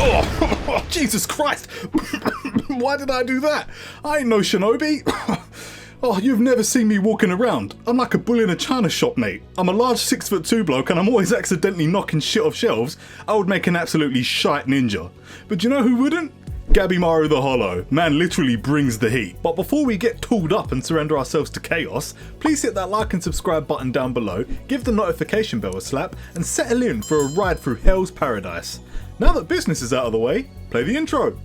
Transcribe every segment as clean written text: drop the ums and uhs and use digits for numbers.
Oh, Jesus Christ! Why did I do that? I ain't no shinobi. Oh, you've never seen me walking around. I'm like a bull in a china shop, mate. I'm a large 6'2" bloke and I'm always accidentally knocking shit off shelves. I would make an absolutely shite ninja. But you know who wouldn't? Gabimaru the Hollow. Man literally brings the heat. But before we get tooled up and surrender ourselves to chaos, please hit that like and subscribe button down below, give the notification bell a slap, and settle in for a ride through Hell's Paradise. Now that business is out of the way, play the intro.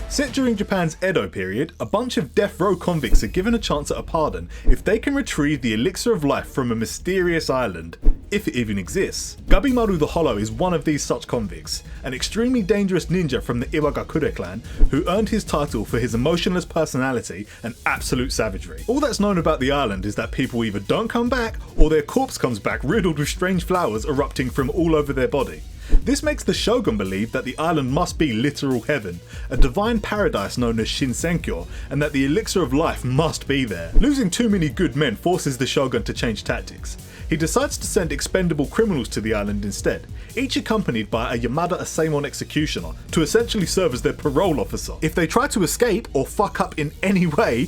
Set during Japan's Edo period, a bunch of death row convicts are given a chance at a pardon if they can retrieve the elixir of life from a mysterious island, if it even exists. Gabimaru the Hollow is one of these such convicts, an extremely dangerous ninja from the Iwagakure clan who earned his title for his emotionless personality and absolute savagery. All that's known about the island is that people either don't come back or their corpse comes back riddled with strange flowers erupting from all over their body. This makes the shogun believe that the island must be literal heaven, a divine paradise known as Shinsenkyo, and that the elixir of life must be there. Losing too many good men forces the shogun to change tactics. He decides to send expendable criminals to the island instead, each accompanied by a Yamada Asaemon executioner to essentially serve as their parole officer. If they try to escape or fuck up in any way,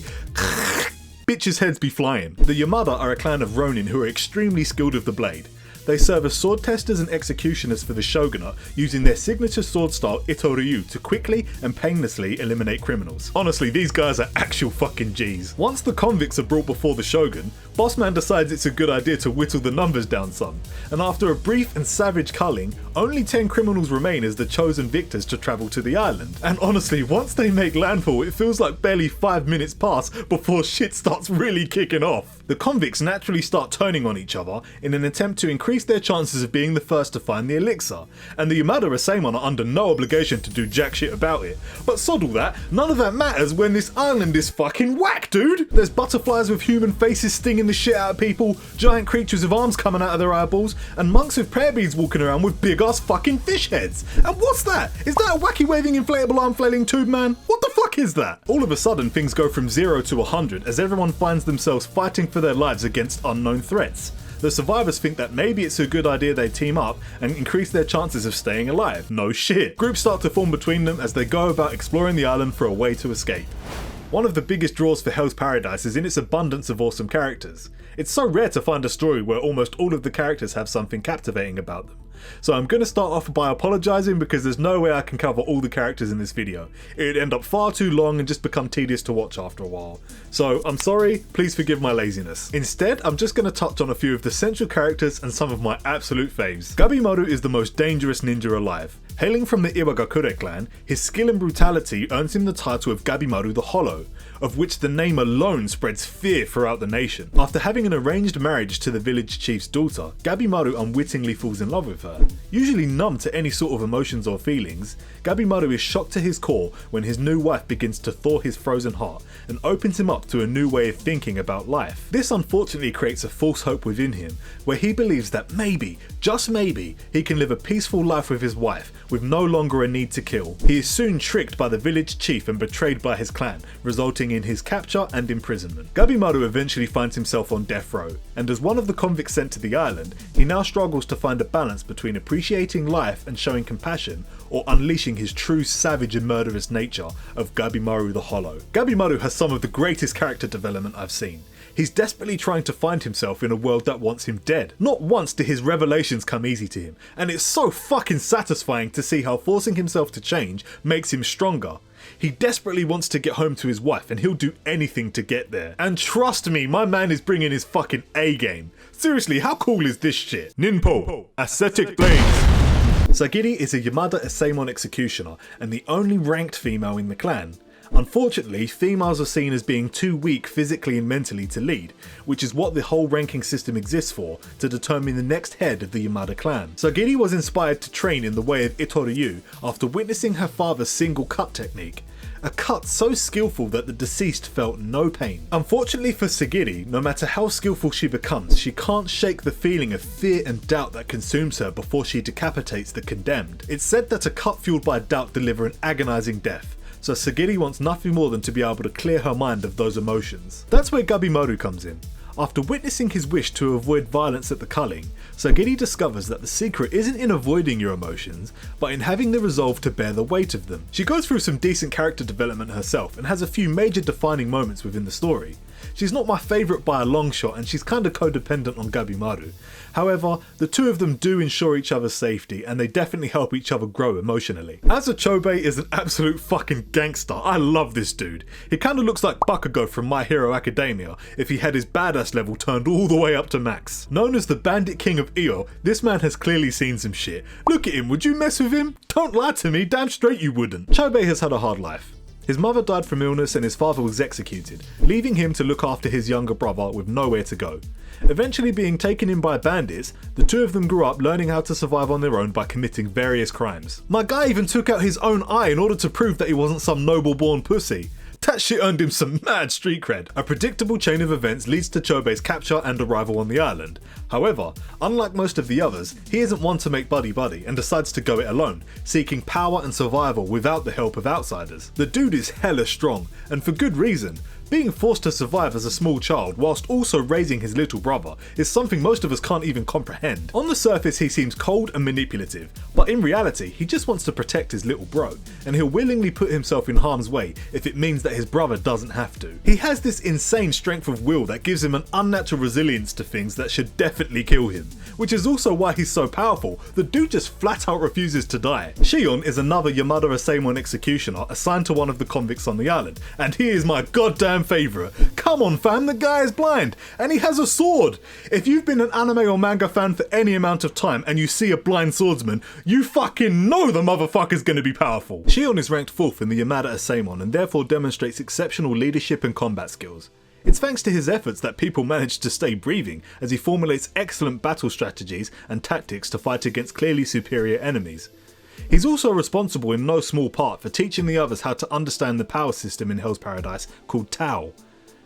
bitches' heads be flying. The Yamada are a clan of ronin who are extremely skilled with the blade. They serve as sword testers and executioners for the shogunate, using their signature sword style Itoryu to quickly and painlessly eliminate criminals. Honestly, these guys are actual fucking G's. Once the convicts are brought before the shogun, Bossman decides it's a good idea to whittle the numbers down some, and after a brief and savage culling, only 10 criminals remain as the chosen victors to travel to the island. And honestly, once they make landfall, it feels like barely 5 minutes pass before shit starts really kicking off. The convicts naturally start turning on each other in an attempt to increase their chances of being the first to find the elixir, and the Yamada Asaemon are under no obligation to do jack shit about it. But sod all that, none of that matters when this island is fucking whack, dude! There's butterflies with human faces stinging the shit out of people, giant creatures with arms coming out of their eyeballs, and monks with prayer beads walking around with big ass fucking fish heads. And what's that? Is that a wacky waving inflatable arm flailing tube man? What the fuck is that? All of a sudden things go from 0 to 100 as everyone finds themselves fighting for their lives against unknown threats. The survivors think that maybe it's a good idea they team up and increase their chances of staying alive. No shit. Groups start to form between them as they go about exploring the island for a way to escape. One of the biggest draws for Hell's Paradise is in its abundance of awesome characters. It's so rare to find a story where almost all of the characters have something captivating about them. So I'm going to start off by apologising because there's no way I can cover all the characters in this video. It'd end up far too long and just become tedious to watch after a while. So I'm sorry, please forgive my laziness. Instead, I'm just going to touch on a few of the central characters and some of my absolute faves. Gabimaru is the most dangerous ninja alive. Hailing from the Iwagakure clan, his skill and brutality earns him the title of Gabimaru the Hollow, of which the name alone spreads fear throughout the nation. After having an arranged marriage to the village chief's daughter, Gabimaru unwittingly falls in love with her. Usually numb to any sort of emotions or feelings, Gabimaru is shocked to his core when his new wife begins to thaw his frozen heart and opens him up to a new way of thinking about life. This unfortunately creates a false hope within him, where he believes that maybe, just maybe, he can live a peaceful life with his wife, with no longer a need to kill. He is soon tricked by the village chief and betrayed by his clan, resulting in his capture and imprisonment. Gabimaru eventually finds himself on death row, and as one of the convicts sent to the island, he now struggles to find a balance between appreciating life and showing compassion, or unleashing his true savage and murderous nature of Gabimaru the Hollow. Gabimaru has some of the greatest character development I've seen. He's desperately trying to find himself in a world that wants him dead. Not once do his revelations come easy to him, and it's so fucking satisfying to see how forcing himself to change makes him stronger. He desperately wants to get home to his wife and he'll do anything to get there. And trust me, my man is bringing his fucking A game. Seriously, how cool is this shit? Ninpo, Ascetic Blades. Sagiri is a Yamada Asaemon executioner and the only ranked female in the clan. Unfortunately, females are seen as being too weak physically and mentally to lead, which is what the whole ranking system exists for, to determine the next head of the Yamada clan. Sagiri was inspired to train in the way of Itoryu after witnessing her father's single cut technique, a cut so skillful that the deceased felt no pain. Unfortunately for Sagiri, no matter how skillful she becomes, she can't shake the feeling of fear and doubt that consumes her before she decapitates the condemned. It's said that a cut fueled by doubt deliver an agonizing death, so Sagiri wants nothing more than to be able to clear her mind of those emotions. That's where Gabimaru comes in. After witnessing his wish to avoid violence at the culling, Sagiri discovers that the secret isn't in avoiding your emotions, but in having the resolve to bear the weight of them. She goes through some decent character development herself and has a few major defining moments within the story. She's not my favourite by a long shot, and she's kinda codependent on Gabimaru. However, the two of them do ensure each other's safety, and they definitely help each other grow emotionally. Asa Chobei is an absolute fucking gangster. I love this dude. He kinda looks like Bakugo from My Hero Academia if he had his badass level turned all the way up to max. Known as the Bandit King of Iyo, this man has clearly seen some shit. Look at him, would you mess with him? Don't lie to me, damn straight you wouldn't. Chobei has had a hard life. His mother died from illness and his father was executed, leaving him to look after his younger brother with nowhere to go. Eventually being taken in by bandits, the two of them grew up learning how to survive on their own by committing various crimes. My guy even took out his own eye in order to prove that he wasn't some noble-born pussy. That shit earned him some mad street cred. A predictable chain of events leads to Chobei's capture and arrival on the island. However, unlike most of the others, he isn't one to make buddy-buddy and decides to go it alone, seeking power and survival without the help of outsiders. The dude is hella strong, and for good reason. Being forced to survive as a small child whilst also raising his little brother is something most of us can't even comprehend. On the surface he seems cold and manipulative, but in reality he just wants to protect his little bro, and he'll willingly put himself in harm's way if it means that his brother doesn't have to. He has this insane strength of will that gives him an unnatural resilience to things that should definitely kill him, which is also why he's so powerful. The dude just flat out refuses to die. Shion is another Yamada Asaemon executioner assigned to one of the convicts on the island, and he is my goddamn favourite. Come on fam, the guy is blind and he has a sword. If you've been an anime or manga fan for any amount of time and you see a blind swordsman, you fucking know the motherfucker's gonna be powerful. Shion is ranked 4th in the Yamada Asaemon and therefore demonstrates exceptional leadership and combat skills. It's thanks to his efforts that people manage to stay breathing as he formulates excellent battle strategies and tactics to fight against clearly superior enemies. He's also responsible in no small part for teaching the others how to understand the power system in Hell's Paradise called Tao.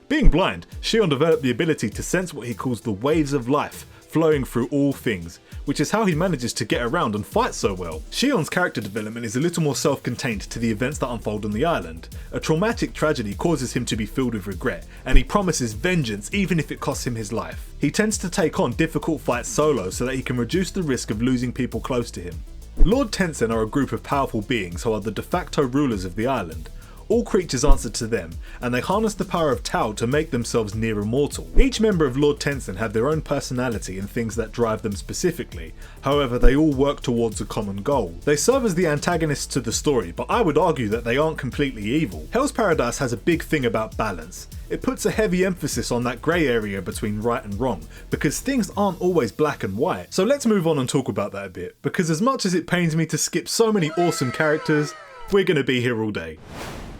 Being blind, Shion developed the ability to sense what he calls the waves of life flowing through all things, which is how he manages to get around and fight so well. Shion's character development is a little more self-contained to the events that unfold on the island. A traumatic tragedy causes him to be filled with regret, and he promises vengeance even if it costs him his life. He tends to take on difficult fights solo so that he can reduce the risk of losing people close to him. Lord Tensen are a group of powerful beings who are the de facto rulers of the island. All creatures answer to them, and they harness the power of Tao to make themselves near immortal. Each member of Lord Tensen have their own personality and things that drive them specifically, however they all work towards a common goal. They serve as the antagonists to the story, but I would argue that they aren't completely evil. Hell's Paradise has a big thing about balance. It puts a heavy emphasis on that grey area between right and wrong, because things aren't always black and white. So let's move on and talk about that a bit, because as much as it pains me to skip so many awesome characters, we're gonna be here all day.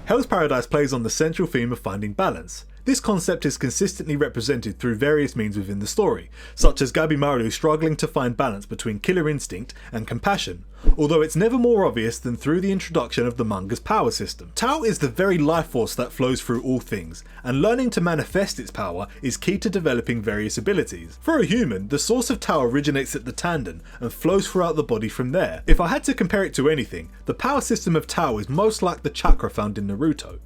Hell's Paradise plays on the central theme of finding balance. This concept is consistently represented through various means within the story, such as Gabimaru struggling to find balance between killer instinct and compassion, although it's never more obvious than through the introduction of the manga's power system. Tao is the very life force that flows through all things, and learning to manifest its power is key to developing various abilities. For a human, the source of Tao originates at the tanden and flows throughout the body from there. If I had to compare it to anything, the power system of Tao is most like the chakra found in Naruto.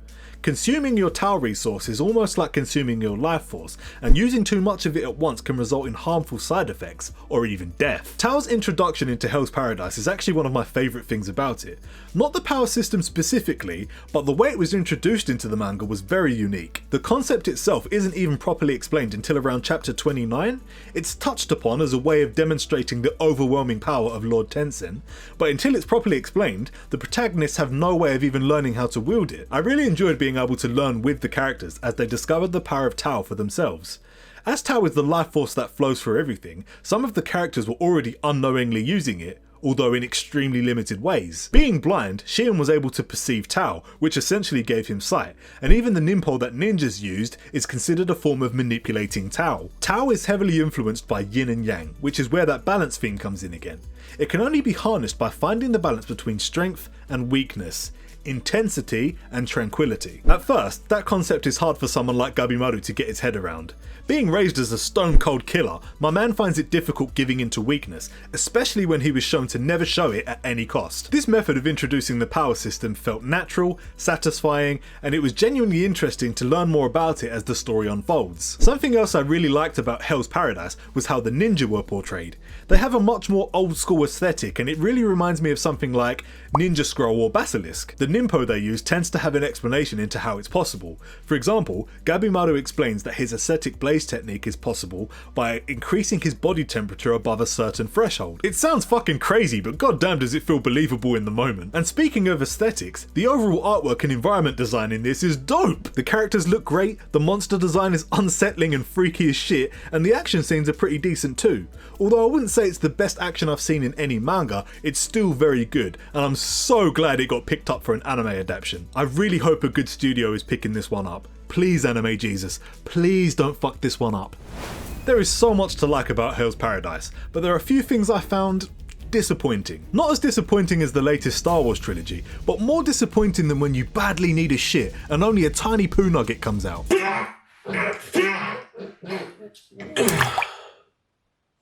Consuming your Tao resource is almost like consuming your life force, and using too much of it at once can result in harmful side effects, or even death. Tao's introduction into Hell's Paradise is actually one of my favourite things about it. Not the power system specifically, but the way it was introduced into the manga was very unique. The concept itself isn't even properly explained until around chapter 29. It's touched upon as a way of demonstrating the overwhelming power of Lord Tensen, but until it's properly explained, the protagonists have no way of even learning how to wield it. I really enjoyed being able to learn with the characters as they discovered the power of Tao for themselves. As Tao is the life force that flows through everything, some of the characters were already unknowingly using it, although in extremely limited ways. Being blind, Shion was able to perceive Tao, which essentially gave him sight, and even the ninpo that ninjas used is considered a form of manipulating Tao. Tao is heavily influenced by yin and yang, which is where that balance theme comes in again. It can only be harnessed by finding the balance between strength and weakness. intensity and tranquility. At first, that concept is hard for someone like Gabimaru to get his head around. Being raised as a stone-cold killer, my man finds it difficult giving into weakness, especially when he was shown to never show it at any cost. This method of introducing the power system felt natural, satisfying, and it was genuinely interesting to learn more about it as the story unfolds. Something else I really liked about Hell's Paradise was how the ninja were portrayed. They have a much more old-school aesthetic, and it really reminds me of something like Ninja Scroll or Basilisk. The ninpo they use tends to have an explanation into how it's possible. For example, Gabimaru explains that his ascetic blaze technique is possible by increasing his body temperature above a certain threshold. It sounds fucking crazy, but goddamn does it feel believable in the moment. And speaking of aesthetics, the overall artwork and environment design in this is dope! The characters look great, the monster design is unsettling and freaky as shit, and the action scenes are pretty decent too. Although I wouldn't say it's the best action I've seen in any manga, it's still very good, and I'm so glad it got picked up for an anime adaptation. I really hope a good studio is picking this one up. Please, Anime Jesus, please don't fuck this one up. There is so much to like about Hell's Paradise, but there are a few things I found disappointing. Not as disappointing as the latest Star Wars trilogy, but more disappointing than when you badly need a shit and only a tiny poo nugget comes out.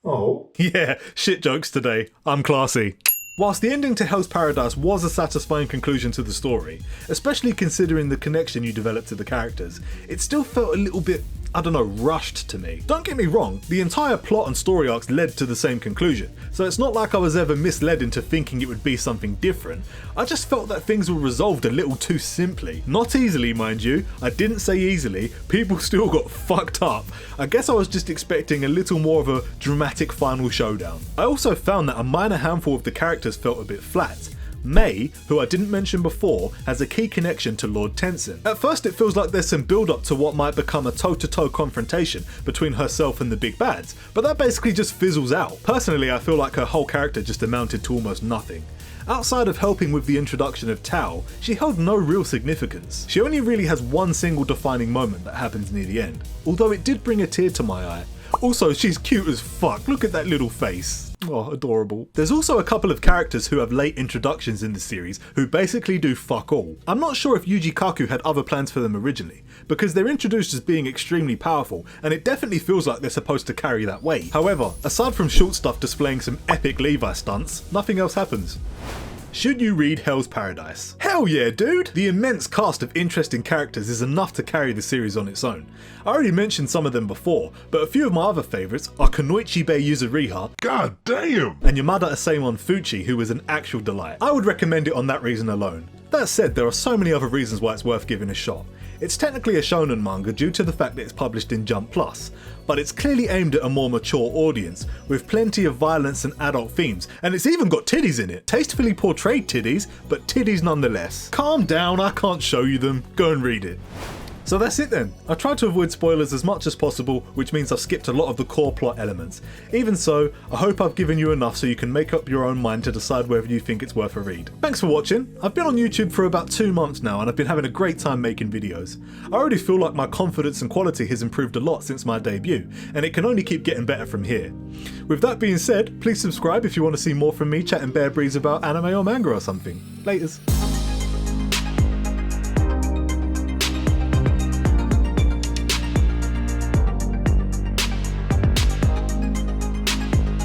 Oh. Yeah, shit jokes today. I'm classy. Whilst the ending to Hell's Paradise was a satisfying conclusion to the story, especially considering the connection you developed to the characters, it still felt a little bit, I don't know, rushed to me. Don't get me wrong, the entire plot and story arcs led to the same conclusion, so it's not like I was ever misled into thinking it would be something different. I just felt that things were resolved a little too simply. Not easily, mind you, I didn't say easily, people still got fucked up. I guess I was just expecting a little more of a dramatic final showdown. I also found that a minor handful of the characters felt a bit flat. Mei, who I didn't mention before, has a key connection to Lord Tenzin. At first it feels like there's some build up to what might become a toe-to-toe confrontation between herself and the big bads, but that basically just fizzles out. Personally, I feel like her whole character just amounted to almost nothing. Outside of helping with the introduction of Tao, she held no real significance. She only really has one single defining moment that happens near the end, although it did bring a tear to my eye. Also, she's cute as fuck, look at that little face. Oh, adorable. There's also a couple of characters who have late introductions in the series who basically do fuck all. I'm not sure if Yuji Kaku had other plans for them originally, because they're introduced as being extremely powerful, and it definitely feels like they're supposed to carry that weight. However, aside from short stuff displaying some epic Levi stunts, nothing else happens. Should you read Hell's Paradise? Hell yeah, dude! The immense cast of interesting characters is enough to carry the series on its own. I already mentioned some of them before, but a few of my other favourites are Kunoichi-be Yuzuriha, god damn, and Yamada Asaemon Fuchi, who was an actual delight. I would recommend it on that reason alone. That said, there are so many other reasons why it's worth giving a shot. It's technically a shonen manga due to the fact that it's published in Jump Plus, but it's clearly aimed at a more mature audience, with plenty of violence and adult themes, and it's even got titties in it. Tastefully portrayed titties, but titties nonetheless. Calm down, I can't show you them, go and read it. So that's it then. I tried to avoid spoilers as much as possible, which means I've skipped a lot of the core plot elements. Even so, I hope I've given you enough so you can make up your own mind to decide whether you think it's worth a read. Thanks for watching. I've been on YouTube for about 2 months now and I've been having a great time making videos. I already feel like my confidence and quality has improved a lot since my debut, and it can only keep getting better from here. With that being said, please subscribe if you want to see more from me chatting bare breeze about anime or manga or something. Laters.